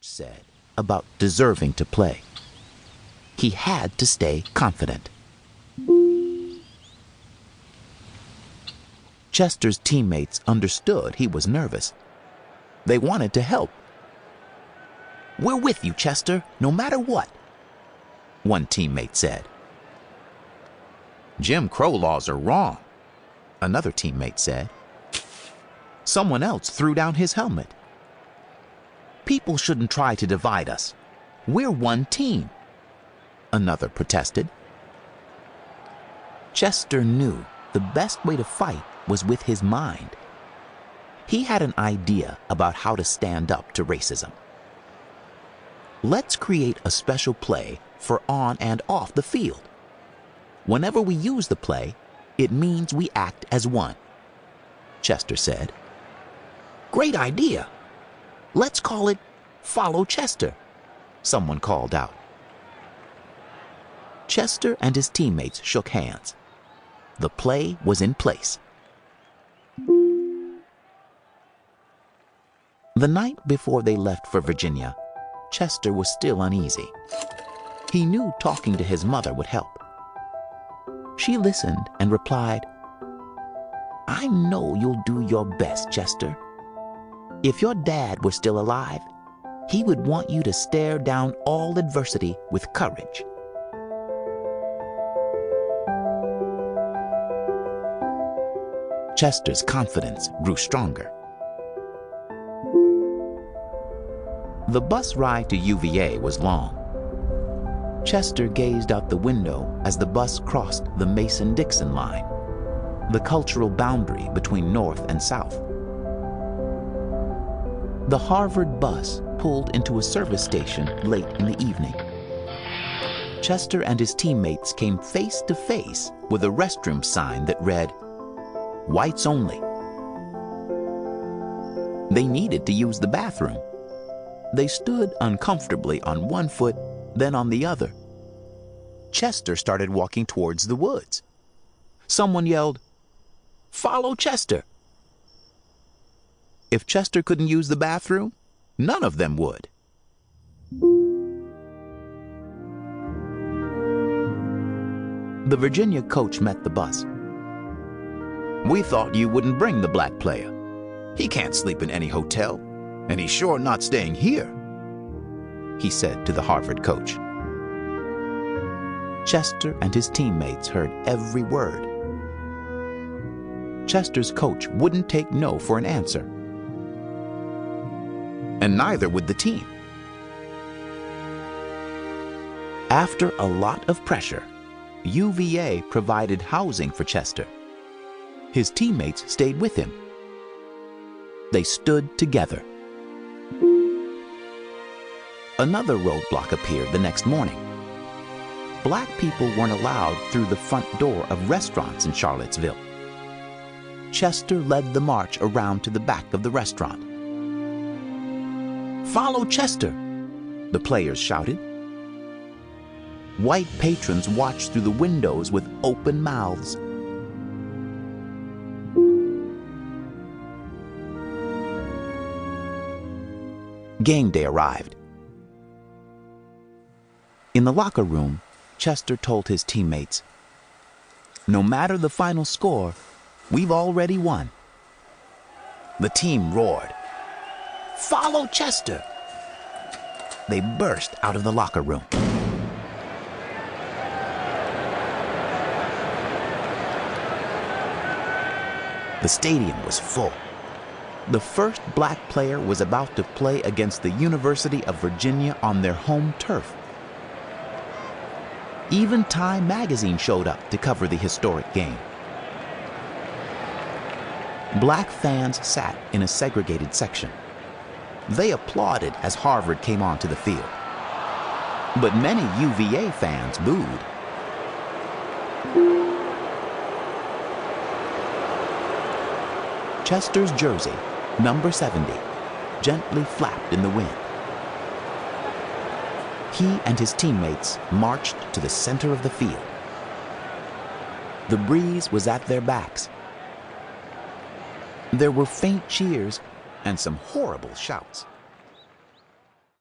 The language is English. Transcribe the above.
coach said about deserving to play. He had to stay confident. Chester's teammates understood he was nervous. They wanted to help. "We're with you, Chester, no matter what," one teammate said. "Jim Crow laws are wrong," another teammate said. Someone else threw down his helmet. "People shouldn't try to divide us. We're one team," another protested. Chester knew the best way to fight was with his mind. He had an idea about how to stand up to racism. "Let's create a special play for on and off the field. Whenever we use the play, it means we act as one," Chester said. "Great idea. Let's call it Follow Chester," someone called out. Chester and his teammates shook hands. The play was in place. The night before they left for Virginia, Chester was still uneasy. He knew talking to his mother would help. She listened and replied, "I know you'll do your best, Chester. If your dad were still alive, he would want you to stare down all adversity with courage." Chester's confidence grew stronger. The bus ride to UVA was long. Chester gazed out the window as the bus crossed the Mason-Dixon line, the cultural boundary between North and South. The Harvard bus pulled into a service station late in the evening. Chester and his teammates came face to face with a restroom sign that read, "Whites only." They needed to use the bathroom. They stood uncomfortably on one foot, then on the other. Chester started walking towards the woods. Someone yelled, "Follow Chester." If Chester couldn't use the bathroom, none of them would. The Virginia coach met the bus. "We thought you wouldn't bring the black player. He can't sleep in any hotel, and he's sure not staying here," he said to the Harvard coach. Chester and his teammates heard every word. Chester's coach wouldn't take no for an answer. And neither would the team. After a lot of pressure, UVA provided housing for Chester. His teammates stayed with him. They stood together. Another roadblock appeared the next morning. Black people weren't allowed through the front door of restaurants in Charlottesville. Chester led the march around to the back of the restaurant. "Follow Chester," the players shouted. White patrons watched through the windows with open mouths. Game day arrived. In the locker room, Chester told his teammates, "No matter the final score, we've already won." The team roared, "Follow Chester!" They burst out of the locker room. The stadium was full. The first black player was about to play against the University of Virginia on their home turf. Even Time magazine showed up to cover the historic game. Black fans sat in a segregated section. They applauded as Harvard came onto the field. But many UVA fans booed. Chester's jersey, number 70, gently flapped in the wind. He and his teammates marched to the center of the field. The breeze was at their backs. There were faint cheers and some horrible shouts.